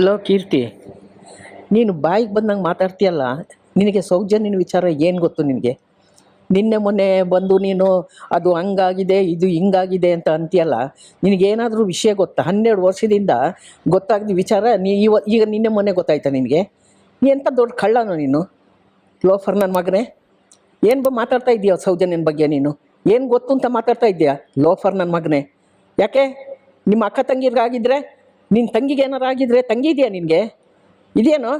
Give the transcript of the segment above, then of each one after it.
Low ಕೀರ್ತಿ, ನೀನು ಬಾಯಿಗೆ ಬಂದಂಗೆ ಮಾತಾಡ್ತೀಯಲ್ಲ. ನಿನಗೆ ಸೌಜನ್ಯನ ವಿಚಾರ ಏನು ಗೊತ್ತು ನಿನಗೆ? ನಿನ್ನೆ ಮೊನ್ನೆ ಬಂದು ನೀನು ಅದು ಹಂಗಾಗಿದೆ ಇದು ಹಿಂಗಾಗಿದೆ ಅಂತ ಅಂತೀಯಲ್ಲ. ನಿನಗೇನಾದರೂ ವಿಷಯ ಗೊತ್ತಾ? 12 ವರ್ಷದಿಂದ ಗೊತ್ತಾಗದ ವಿಚಾರ ಈಗ ನಿನ್ನೆ ಮೊನ್ನೆ ಗೊತ್ತಾಯ್ತಾ ನಿನಗೆ? ಎಂಥ ದೊಡ್ಡ ಕಳ್ಳನೋ ನೀನು, ಲೋಫರ್ ನನ್ನ ಮಗನೇ. ಏನು ಮಾತಾಡ್ತಾ ಇದೀಯ ಸೌಜನ್ಯನ ಬಗ್ಗೆ? ನೀನು ಏನು ಗೊತ್ತು ಅಂತ ಮಾತಾಡ್ತಾ ಇದೆಯಾ ಲೋಫರ್ ನನ್ನ ಮಗನೇ? ಯಾಕೆ ನಿಮ್ಮ ಅಕ್ಕ ತಂಗಿರ್ಗಾಗಿದ್ರೆ, ನಿನ್ನ ತಂಗಿಗೆ ಏನಾರು ಆಗಿದ್ರೆ, ತಂಗಿ ಇದೆಯಾ ನಿನಗೆ? ಇದೇನೋ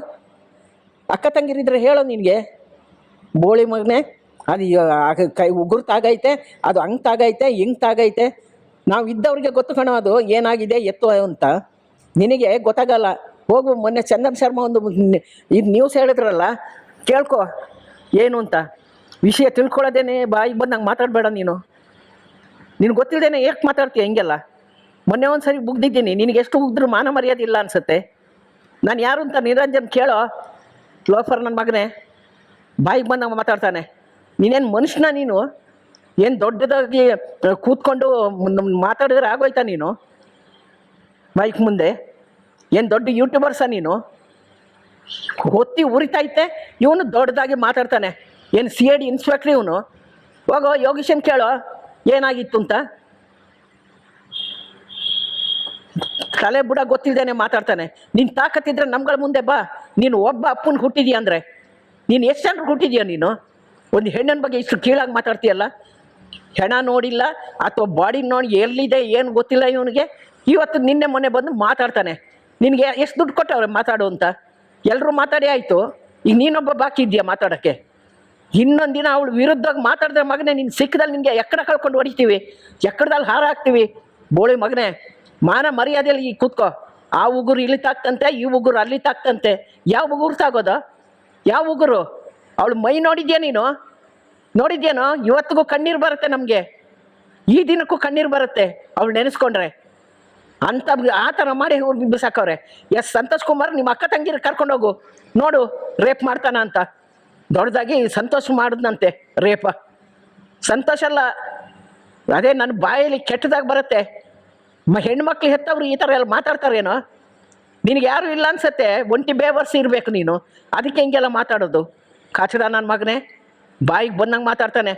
ಅಕ್ಕ ತಂಗಿರಿದ್ರೆ ಹೇಳೋ ನಿನಗೆ. ಬೋಳಿ ಮಗನೇ, ಅದು ಕೈ ಉಗುರು ತಾಗೈತೆ, ಅದು ಹಂಗೆ ತಾಗೈತೆ ಹಿಂಗೆ ತಾಗೈತೆ. ನಾವು ಇದ್ದವ್ರಿಗೆ ಗೊತ್ತು ಕಣೋ ಅದು ಏನಾಗಿದೆ ಎತ್ತು ಅಂತ. ನಿನಗೆ ಗೊತ್ತಾಗಲ್ಲ. ಹೋಗು, ಮೊನ್ನೆ ಚಂದನ್ ಶರ್ಮಾ ಒಂದು ಇದು ನ್ಯೂಸ್ ಹೇಳಿದ್ರಲ್ಲ, ಕೇಳ್ಕೊ ಏನು ಅಂತ. ವಿಷಯ ತಿಳ್ಕೊಳ್ಳೋದೇನೆ ಬಾಯಿಗೆ ಬಂದಂಗೆ ಮಾತಾಡಬೇಡ ನೀನು. ನಿನಗೆ ಗೊತ್ತಿಲ್ಲದೇನೆ ಏಕೆ ಮಾತಾಡ್ತೀಯ ಹಿಂಗೆಲ್ಲ? ಮೊನ್ನೆ ಒಂದು ಸರಿ ಬುಗ್ದಿದ್ದೀನಿ, ನಿನಗೆ ಎಷ್ಟು ಉಗಿದ್ರು ಮಾನ ಮರ್ಯಾದೆ ಇಲ್ಲ ಅನ್ಸುತ್ತೆ. ನಾನು ಯಾರು ಅಂತ ನಿರಂಜನ್ ಕೇಳೋ. ಲೋಫರ್ ನನ್ನ ಮಗನೇ, ಬಾಯಿಗೆ ಬಂದಂಗೆ ಮಾತಾಡ್ತಾನೆ. ನೀನೇನು ಮನುಷ್ಯನ ನೀನು? ಏನು ದೊಡ್ಡದಾಗಿ ಕೂತ್ಕೊಂಡು ಮಾತಾಡಿದ್ರೆ ಆಗೋಯ್ತಾ ನೀನು ಮೈಕ್ ಮುಂದೆ? ಏನು ದೊಡ್ಡ ಯೂಟ್ಯೂಬರ್ಸ ನೀನು? ಹೊತ್ತಿ ಉರಿತೈತೆ ಇವನು ದೊಡ್ಡದಾಗಿ ಮಾತಾಡ್ತಾನೆ. ಏನು CID ಇನ್ಸ್ಪೆಕ್ಟ್ರ್ ಇವನು? ಹೋಗೋ ಯೋಗೀಶನ್ ಕೇಳೋ ಏನಾಗಿತ್ತು ಅಂತ. ತಲೆ ಬುಡ ಗೊತ್ತಿಲ್ದೇನೆ ಮಾತಾಡ್ತಾನೆ. ನೀನು ತಾಕತ್ತಿದ್ರೆ ನಮ್ಗಳ ಮುಂದೆ ಬಾ. ನೀನು ಒಬ್ಬ ಅಪ್ಪನ ಹುಟ್ಟಿದ್ಯಾ ಅಂದರೆ ನೀನು ಎಷ್ಟು ಜನರು ಹುಟ್ಟಿದ್ಯಾ ನೀನು? ಒಂದು ಹೆಣ್ಣಿನ ಬಗ್ಗೆ ಇಷ್ಟು ಕೀಳಾಗಿ ಮಾತಾಡ್ತೀಯಲ್ಲ. ಹೆಣ ನೋಡಿಲ್ಲ ಅಥವಾ ಬಾಡಿ ನೋಡಿ ಎಲ್ಲಿದೆ ಏನು ಗೊತ್ತಿಲ್ಲ ಇವನಿಗೆ. ಇವತ್ತು ನಿನ್ನೆ ಮೊನ್ನೆ ಬಂದು ಮಾತಾಡ್ತಾನೆ. ನಿನಗೆ ಎಷ್ಟು ದುಡ್ಡು ಕೊಟ್ಟವ್ರೆ ಮಾತಾಡು ಅಂತ? ಎಲ್ಲರೂ ಮಾತಾಡಿ ಆಯಿತು, ಈಗ ನೀನೊಬ್ಬ ಬಾಕಿ ಇದೆಯಾ ಮಾತಾಡೋಕ್ಕೆ? ಇನ್ನೊಂದು ದಿನ ಅವಳು ವಿರುದ್ಧವಾಗಿ ಮಾತಾಡಿದ್ರೆ ಮಗನೇ, ನಿನ್ನ ಸಿಕ್ಕದಲ್ಲಿ ನಿನಗೆ ಎಕ್ಕಡ ಕಳ್ಕೊಂಡು ಹೊಡಿತೀವಿ, ಎಕ್ಕಡದಲ್ಲಿ ಹಾರ ಹಾಕ್ತೀವಿ. ಬೋಳಿ ಮಗನೇ, ಮಾನ ಮರ್ಯಾದೆಯಲ್ಲಿ ಈಗ ಕೂತ್ಕೋ. ಆ ಉಗುರು ಇಲ್ಲಿ ತಾಕ್ತಂತೆ, ಈ ಉಗುರು ಅಲ್ಲಿ ತಾಕ್ತಂತೆ. ಯಾವ ಉಗುರು ತಾಗೋದು? ಯಾವ ಉಗುರು? ಅವಳು ಮೈ ನೋಡಿದ್ಯಾ ನೀನು? ನೋಡಿದ್ಯೇನೋ? ಇವತ್ತಿಗೂ ಕಣ್ಣೀರು ಬರುತ್ತೆ ನಮಗೆ, ಈ ದಿನಕ್ಕೂ ಕಣ್ಣೀರು ಬರುತ್ತೆ ಅವಳು ನೆನೆಸ್ಕೊಂಡ್ರೆ. ಅಂತ ಆ ಥರ ಮಾಡಿ ಬಿಸಾಕವ್ರೆ. ಸಂತೋಷ್ ಕುಮಾರ್ ನಿಮ್ಮ ಅಕ್ಕ ತಂಗಿರ ಕರ್ಕೊಂಡೋಗು, ನೋಡು ರೇಪ್ ಮಾಡ್ತಾನ ಅಂತ. ದೊಡ್ಡದಾಗಿ ಸಂತೋಷ್ ಮಾಡಿದ್ನಂತೆ ರೇಪ. ಸಂತೋಷ ಅಲ್ಲ, ಅದೇ ನನ್ನ ಬಾಯಲ್ಲಿ ಕೆಟ್ಟದಾಗಿ ಬರುತ್ತೆ. ಹೆಣ್ಮಕ್ಳು ಹೆತ್ತವ್ರು ಈ ಥರ ಎಲ್ಲ ಮಾತಾಡ್ತಾರೇನೋ? ನಿನಗೆ ಯಾರು ಇಲ್ಲ ಅನ್ಸತ್ತೆ, ಒಂಟಿ ಬೇವರ್ಸಿ ಇರಬೇಕು ನೀನು, ಅದಕ್ಕೆ ಹಿಂಗೆಲ್ಲ ಮಾತಾಡೋದು. ಕಾಚಡ ನನ್ನ ಮಗನೇ, ಬಾಯಿಗೆ ಬಂದಂಗೆ ಮಾತಾಡ್ತಾನೆ.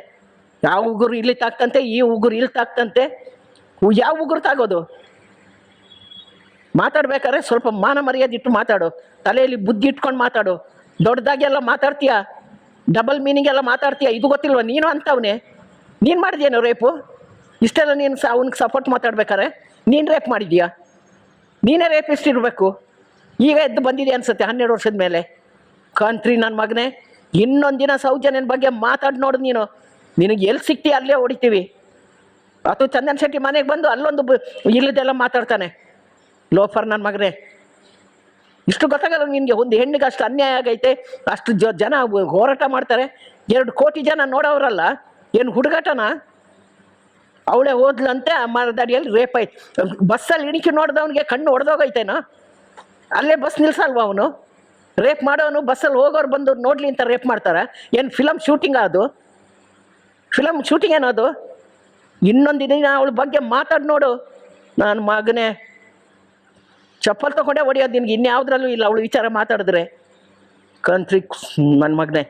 ಯಾವ ಉಗುರು ಇಲ್ಲಿ ತಾಕ್ತಂತೆ, ಈ ಉಗುರು ಇಲ್ಲಿ ತಾಕ್ತಂತೆ. ಯಾವ ಉಗುರು ತಾಗೋದು? ಮಾತಾಡ್ಬೇಕಾದ್ರೆ ಸ್ವಲ್ಪ ಮಾನ ಮರ್ಯಾದೆ ಇಟ್ಟು ಮಾತಾಡು, ತಲೆಯಲ್ಲಿ ಬುದ್ಧಿ ಇಟ್ಕೊಂಡು ಮಾತಾಡು. ದೊಡ್ಡದಾಗಿ ಎಲ್ಲ ಮಾತಾಡ್ತೀಯ, ಡಬಲ್ ಮೀನಿಂಗ್ ಎಲ್ಲ ಮಾತಾಡ್ತೀಯ. ಇದು ಗೊತ್ತಿಲ್ವ ನೀನು ಅಂತವನೇ? ನೀನು ಮಾಡಿದ್ಯೇನೋ ರೇಪು? ಇಷ್ಟೆಲ್ಲ ನೀನು ಅವ್ನಿಗೆ ಸಪೋರ್ಟ್ ಮಾತಾಡ್ಬೇಕಾರೆ ನೀನು ರೇಪ್ ಮಾಡಿದ್ಯಾ? ನೀನೇ ರೇಪಿಸ್ಟ್ ಇರಬೇಕು. ಈಗ ಎದ್ದು ಬಂದಿದೆ ಅನ್ಸುತ್ತೆ 12 ವರ್ಷದ ಮೇಲೆ. ಕಂತ್ರಿ ನನ್ನ ಮಗನೇ, ಇನ್ನೊಂದು ದಿನ ಸೌಜನ್ಯನ ಬಗ್ಗೆ ಮಾತಾಡಿ ನೋಡು ನೀನು. ನಿನಗೆ ಎಲ್ಲಿ ಸಿಗ್ತೀಯ ಅಲ್ಲೇ ಹೊಡಿತೀವಿ. ಅಥವಾ ಚಂದನ್ ಶೆಟ್ಟಿ ಮನೆಗೆ ಬಂದು ಅಲ್ಲೊಂದು ಇಲ್ಲದೆಲ್ಲ ಮಾತಾಡ್ತಾನೆ. ಲೋಫರ್ ನನ್ನ ಮಗನೇ, ಇಷ್ಟು ಗೊತ್ತಾಗಲ್ಲ ನಿನಗೆ? ಒಂದು ಹೆಣ್ಣಿಗೆ ಅಷ್ಟು ಅನ್ಯಾಯ ಆಗೈತೆ, ಅಷ್ಟು ಜನ ಹೋರಾಟ ಮಾಡ್ತಾರೆ. 2 ಕೋಟಿ ಜನ ನೋಡೋರಲ್ಲ, ಏನು ಹುಡುಗಾಟನ? ಅವಳೇ ಹೋದ್ಲಂತೆ ಆ ಮರದಡಿಯಲ್ಲಿ ರೇಪ್ ಆಯ್ತು. ಬಸ್ಸಲ್ಲಿ ಇಣಿಕೆ ನೋಡ್ದವನಿಗೆ ಕಣ್ಣು ಹೊಡೆದೋಗೈತೇನೋ? ಅಲ್ಲೇ ಬಸ್ ನಿಲ್ಸಲ್ವ ಅವನು? ರೇಪ್ ಮಾಡೋನು ಬಸ್ಸಲ್ಲಿ ಹೋಗೋರು ಬಂದು ನೋಡ್ಲಿ ಅಂತ ರೇಪ್ ಮಾಡ್ತಾರೆ? ಏನು ಫಿಲಮ್ ಶೂಟಿಂಗ್? ಅದು ಫಿಲಮ್ ಶೂಟಿಂಗ್ ಏನದು? ಇನ್ನೊಂದು ದಿನ ಅವಳ ಬಗ್ಗೆ ಮಾತಾಡಿ ನೋಡು ನನ್ನ ಮಗನೇ. ಚಪ್ಪಲ್ ತಗೊಂಡೇ ಹೊಡಿಯೋದು ನಿನ್ಗೆ, ಇನ್ಯಾವುದ್ರಲ್ಲೂ ಇಲ್ಲ ಅವಳು ವಿಚಾರ ಮಾತಾಡಿದ್ರೆ. ಕಂತ್ರಿ ನನ್ನ ಮಗನೇ.